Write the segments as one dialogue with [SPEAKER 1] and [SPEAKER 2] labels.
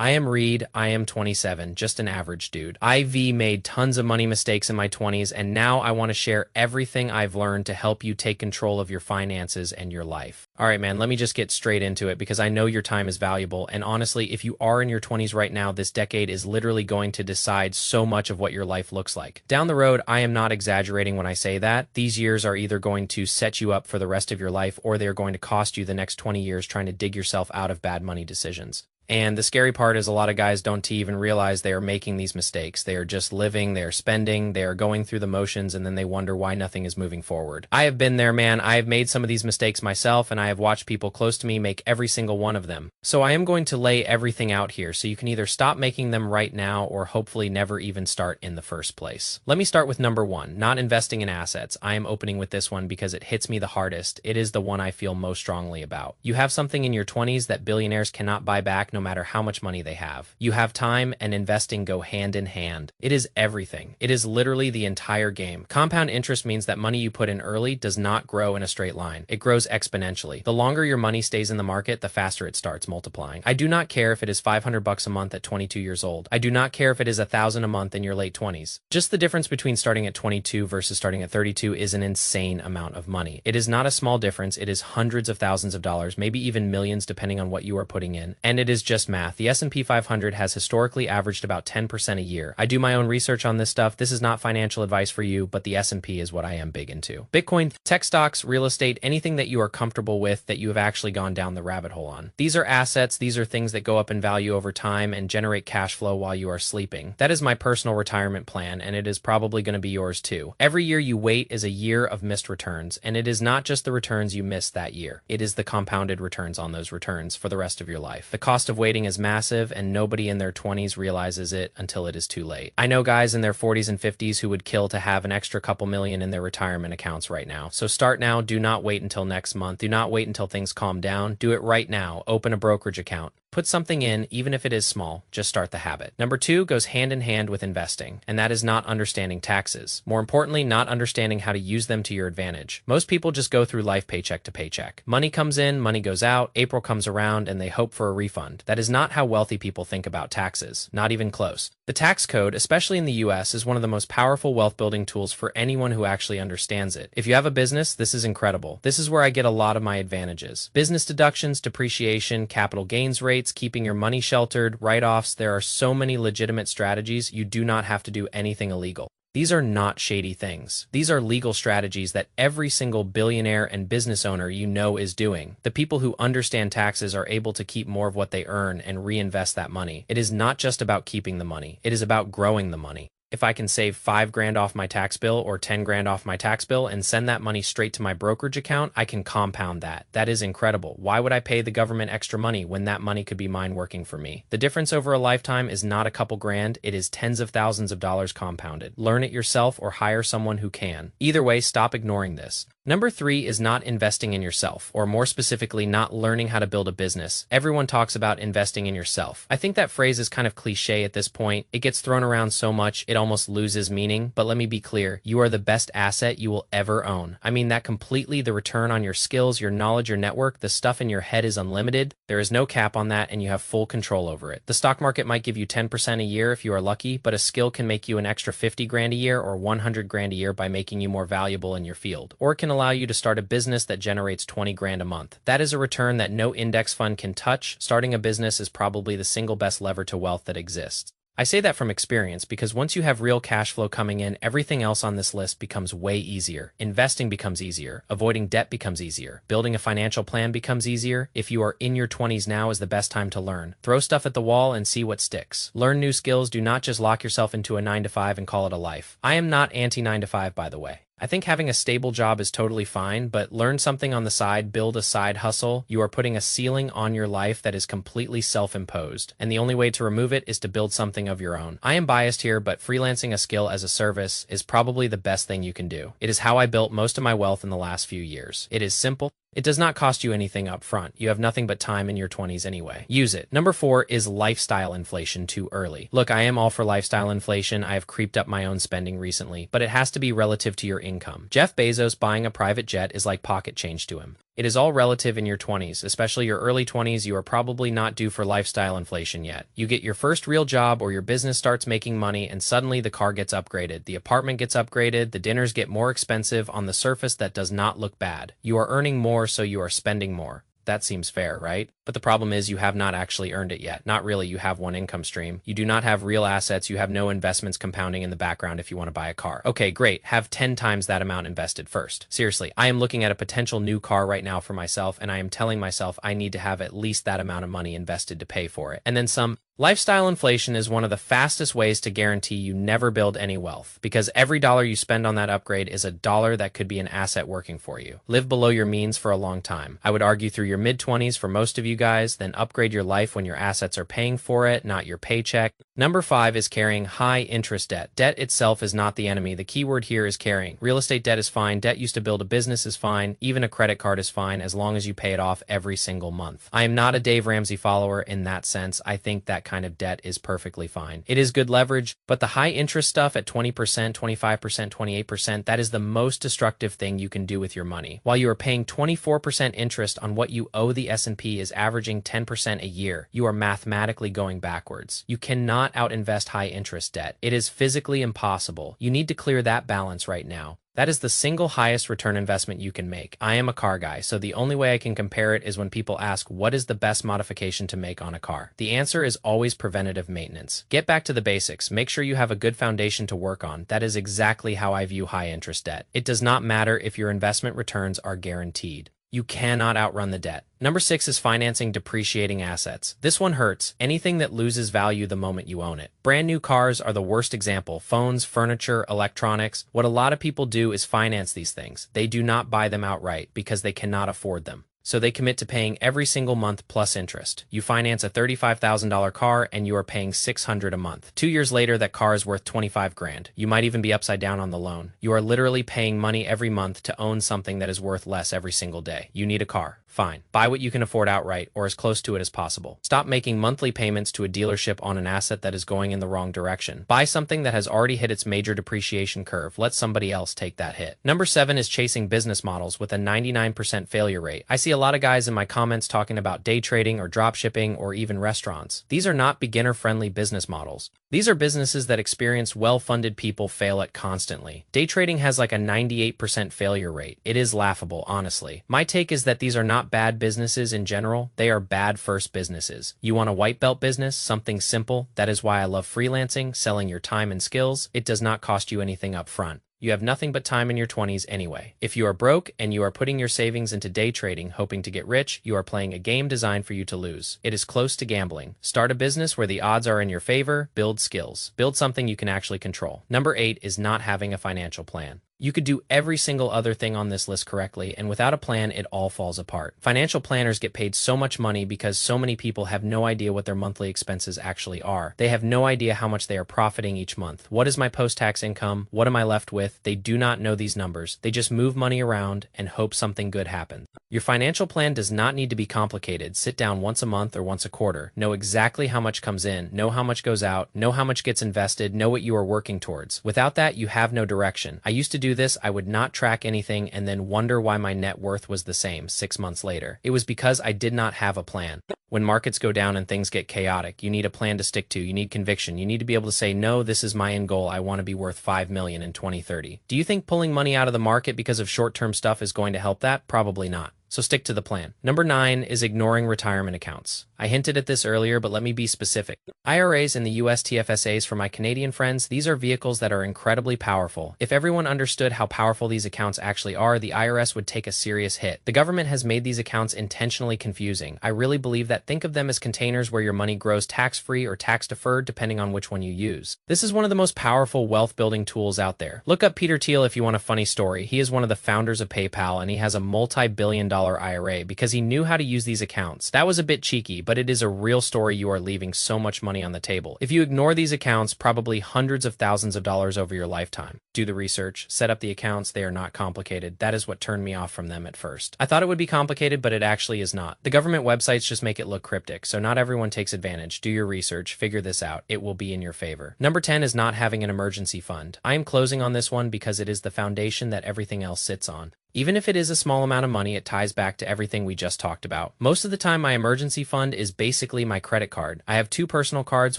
[SPEAKER 1] I am Reed, I am 27, just an average dude. IV made tons of money mistakes in my 20s, and now I want to share everything I've learned to help you take control of your finances and your life. All right, man, let me just get straight into it because I know your time is valuable, and honestly, if you are in your 20s right now, this decade is literally going to decide so much of what your life looks like. Down the road, I am not exaggerating when I say that. These years are either going to set you up for the rest of your life or they're going to cost you the next 20 years trying to dig yourself out of bad money decisions. And the scary part is a lot of guys don't even realize they are making these mistakes. They are just living, they are spending, they are going through the motions, and then they wonder why nothing is moving forward. I have been there, man. I have made some of these mistakes myself, and I have watched people close to me make every single one of them. So I am going to lay everything out here so you can either stop making them right now or hopefully never even start in the first place. Let me start with number one, not investing in assets. I am opening with this one because it hits me the hardest. It is the one I feel most strongly about. You have something in your 20s that billionaires cannot buy back no matter how much money they have. You have time, and investing go hand in hand. It is everything. It is literally the entire game. Compound interest means that money you put in early does not grow in a straight line. It grows exponentially. The longer your money stays in the market, the faster it starts multiplying. I do not care if it is 500 bucks a month at 22 years old. I do not care if it is 1,000 a month in your late 20s. Just the difference between starting at 22 versus starting at 32 is an insane amount of money. It is not a small difference. It is hundreds of thousands of dollars, maybe even millions depending on what you are putting in. And it is just math. The S&P 500 has historically averaged about 10% a year. I do my own research on this stuff. This is not financial advice for you, but the S&P is what I am big into. Bitcoin, tech stocks, real estate, anything that you are comfortable with that you have actually gone down the rabbit hole on. These are assets. These are things that go up in value over time and generate cash flow while you are sleeping. That is my personal retirement plan, and it is probably going to be yours too. Every year you wait is a year of missed returns, and it is not just the returns you missed that year. It is the compounded returns on those returns for the rest of your life. The cost of waiting is massive, and nobody in their 20s realizes it until it is too late. I know guys in their 40s and 50s who would kill to have an extra couple million in their retirement accounts right now. So start now. Do not wait until next month. Do not wait until things calm down. Do it right now. Open a brokerage account. Put something in, even if it is small. Just start the habit. Number two goes hand in hand with investing, and that is not understanding taxes. More importantly, not understanding how to use them to your advantage. Most people just go through life paycheck to paycheck. Money comes in, money goes out, April comes around, and they hope for a refund. That is not how wealthy people think about taxes. Not even close. The tax code, especially in the US, is one of the most powerful wealth building tools for anyone who actually understands it. If you have a business, this is incredible. This is where I get a lot of my advantages. Business deductions, depreciation, capital gains rates, keeping your money sheltered, write-offs. There are so many legitimate strategies. You do not have to do anything illegal. These are not shady things. These are legal strategies that every single billionaire and business owner you know is doing. The people who understand taxes are able to keep more of what they earn and reinvest that money. It is not just about keeping the money. It is about growing the money. If I can save $5,000 off my tax bill or $10,000 off my tax bill and send that money straight to my brokerage account, I can compound that. That is incredible. Why would I pay the government extra money when that money could be mine working for me? The difference over a lifetime is not a couple grand. It is tens of thousands of dollars compounded. Learn it yourself or hire someone who can. Either way, stop ignoring this. Number three is not investing in yourself, or more specifically, not learning how to build a business. Everyone talks about investing in yourself. I think that phrase is kind of cliche at this point. It gets thrown around so much, it almost loses meaning. But let me be clear, you are the best asset you will ever own. I mean that completely. The return on your skills, your knowledge, your network, the stuff in your head is unlimited. There is no cap on that, and you have full control over it. The stock market might give you 10% a year if you are lucky, but a skill can make you an extra 50 grand a year or 100 grand a year by making you more valuable in your field. Or it can allow you to start a business that generates 20 grand a month. That is a return that no index fund can touch. Starting a business is probably the single best lever to wealth that exists. I say that from experience because once you have real cash flow coming in, everything else on this list becomes way easier. Investing becomes easier. Avoiding debt becomes easier. Building a financial plan becomes easier. If you are in your 20s now is the best time to learn. Throw stuff at the wall and see what sticks. Learn new skills. Do not just lock yourself into a 9-to-5 and call it a life. I am not anti 9-to-5, by the way. I think having a stable job is totally fine, but learn something on the side, build a side hustle. You are putting a ceiling on your life that is completely self-imposed, and the only way to remove it is to build something of your own. I am biased here, but freelancing a skill as a service is probably the best thing you can do. It is how I built most of my wealth in the last few years. It is simple. It does not cost you anything up front. You have nothing but time in your 20s anyway. Use it. Number 4 is lifestyle inflation too early. Look, I am all for lifestyle inflation. I have creeped up my own spending recently, but it has to be relative to your income. Jeff Bezos buying a private jet is like pocket change to him. It is all relative in your 20s, especially your early 20s. You are probably not due for lifestyle inflation yet. You get your first real job or your business starts making money and suddenly the car gets upgraded, the apartment gets upgraded, the dinners get more expensive. On the surface, that does not look bad. You are earning more, so you are spending more. That seems fair, right? But the problem is you have not actually earned it yet. Not really, you have one income stream. You do not have real assets, you have no investments compounding in the background if you want to buy a car. Okay, great, have 10 times that amount invested first. Seriously, I am looking at a potential new car right now for myself, and I am telling myself I need to have at least that amount of money invested to pay for it. And then some. Lifestyle inflation is one of the fastest ways to guarantee you never build any wealth, because every dollar you spend on that upgrade is a dollar that could be an asset working for you. Live below your means for a long time. I would argue through your mid-20s for most of you guys, then upgrade your life when your assets are paying for it, not your paycheck. Number 5 is carrying high interest debt. Debt itself is not the enemy. The key word here is carrying. Real estate debt is fine. Debt used to build a business is fine. Even a credit card is fine as long as you pay it off every single month. I am not a Dave Ramsey follower in that sense. I think that kind of debt is perfectly fine. It is good leverage, but the high interest stuff at 20%, 25%, 28%, that is the most destructive thing you can do with your money. While you are paying 24% interest on what you owe the S&P is averaging 10% a year, you are mathematically going backwards. You cannot outinvest high interest debt. It is physically impossible. You need to clear that balance right now. That is the single highest return investment you can make. I am a car guy, so the only way I can compare it is when people ask what is the best modification to make on a car. The answer is always preventative maintenance. Get back to the basics. Make sure you have a good foundation to work on. That is exactly how I view high interest debt. It does not matter if your investment returns are guaranteed. You cannot outrun the debt. Number 6 is financing depreciating assets. This one hurts. Anything that loses value the moment you own it. Brand new cars are the worst example. Phones, furniture, electronics. What a lot of people do is finance these things. They do not buy them outright because they cannot afford them. So they commit to paying every single month plus interest. You finance a $35,000 car and you are paying $600 a month. 2 years later, that car is worth 25 grand. You might even be upside down on the loan. You are literally paying money every month to own something that is worth less every single day. You need a car. Fine. Buy what you can afford outright or as close to it as possible. Stop making monthly payments to a dealership on an asset that is going in the wrong direction. Buy something that has already hit its major depreciation curve. Let somebody else take that hit. Number 7 is chasing business models with a 99% failure rate. I see a lot of guys in my comments talking about day trading or drop shipping or even restaurants. These are not beginner-friendly business models. These are businesses that experienced well-funded people fail at constantly. Day trading has like a 98% failure rate. It is laughable, honestly. My take is that these are not bad businesses in general. They are bad first businesses. You want a white belt business, something simple. That is why I love freelancing, selling your time and skills. It does not cost you anything up front. You have nothing but time in your 20s anyway. If you are broke and you are putting your savings into day trading, hoping to get rich, you are playing a game designed for you to lose. It is close to gambling. Start a business where the odds are in your favor. Build skills. Build something you can actually control. Number 8 is not having a financial plan. You could do every single other thing on this list correctly, and without a plan, it all falls apart. Financial planners get paid so much money because so many people have no idea what their monthly expenses actually are. They have no idea how much they are profiting each month. What is my post-tax income? What am I left with? They do not know these numbers. They just move money around and hope something good happens. Your financial plan does not need to be complicated. Sit down once a month or once a quarter. Know exactly how much comes in, know how much goes out, know how much gets invested, know what you are working towards. Without that, you have no direction. I used to do this. I would not track anything and then wonder why my net worth was the same 6 months later. It was because I did not have a plan. When markets go down and things get chaotic, you need a plan to stick to. You need conviction. You need to be able to say, no, this is my end goal. I want to be worth $5 million in 2030. Do you think pulling money out of the market because of short-term stuff is going to help that? Probably not. So stick to the plan. Number 9 is ignoring retirement accounts. I hinted at this earlier, but let me be specific. IRAs and the US TFSAs for my Canadian friends, these are vehicles that are incredibly powerful. If everyone understood how powerful these accounts actually are, the IRS would take a serious hit. The government has made these accounts intentionally confusing. I really believe that. Think of them as containers where your money grows tax-free or tax-deferred depending on which one you use. This is one of the most powerful wealth-building tools out there. Look up Peter Thiel if you want a funny story. He is one of the founders of PayPal and he has a multi-billion-dollar IRA because he knew how to use these accounts. That was a bit cheeky, but it is a real story. You are leaving so much money on the table. If you ignore these accounts, probably hundreds of thousands of dollars over your lifetime. Do the research, set up the accounts. They are not complicated. That is what turned me off from them at first. I thought it would be complicated, but it actually is not. The government websites just make it look cryptic, so not everyone takes advantage. Do your research, figure this out. It will be in your favor. Number 10 is not having an emergency fund. I am closing on this one because it is the foundation that everything else sits on. Even if it is a small amount of money, it ties back to everything we just talked about. Most of the time, my emergency fund is basically my credit card. I have 2 personal cards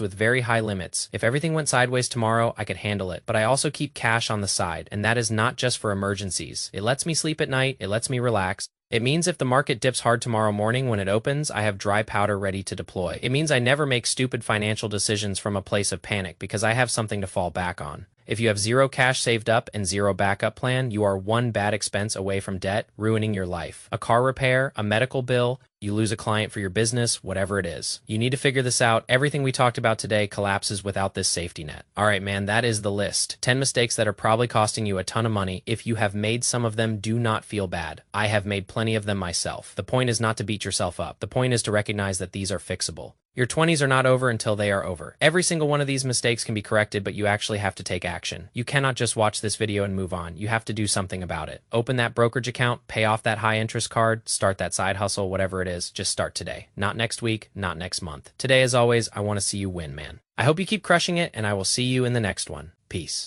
[SPEAKER 1] with very high limits. If everything went sideways tomorrow, I could handle it. But I also keep cash on the side, and that is not just for emergencies. It lets me sleep at night, it lets me relax. It means if the market dips hard tomorrow morning when it opens, I have dry powder ready to deploy. It means I never make stupid financial decisions from a place of panic because I have something to fall back on. If you have 0 cash saved up and 0 backup plan, you are 1 bad expense away from debt, ruining your life. A car repair, a medical bill, you lose a client for your business, whatever it is. You need to figure this out. Everything we talked about today collapses without this safety net. All right, man, that is the list. 10 mistakes that are probably costing you a ton of money. If you have made some of them, do not feel bad. I have made plenty of them myself. The point is not to beat yourself up. The point is to recognize that these are fixable. Your 20s are not over until they are over. Every single one of these mistakes can be corrected, but you actually have to take action. You cannot just watch this video and move on. You have to do something about it. Open that brokerage account, pay off that high interest card, start that side hustle, whatever it is. Just start today. Not next week, not next month. Today, as always, I want to see you win, man. I hope you keep crushing it, and I will see you in the next one. Peace.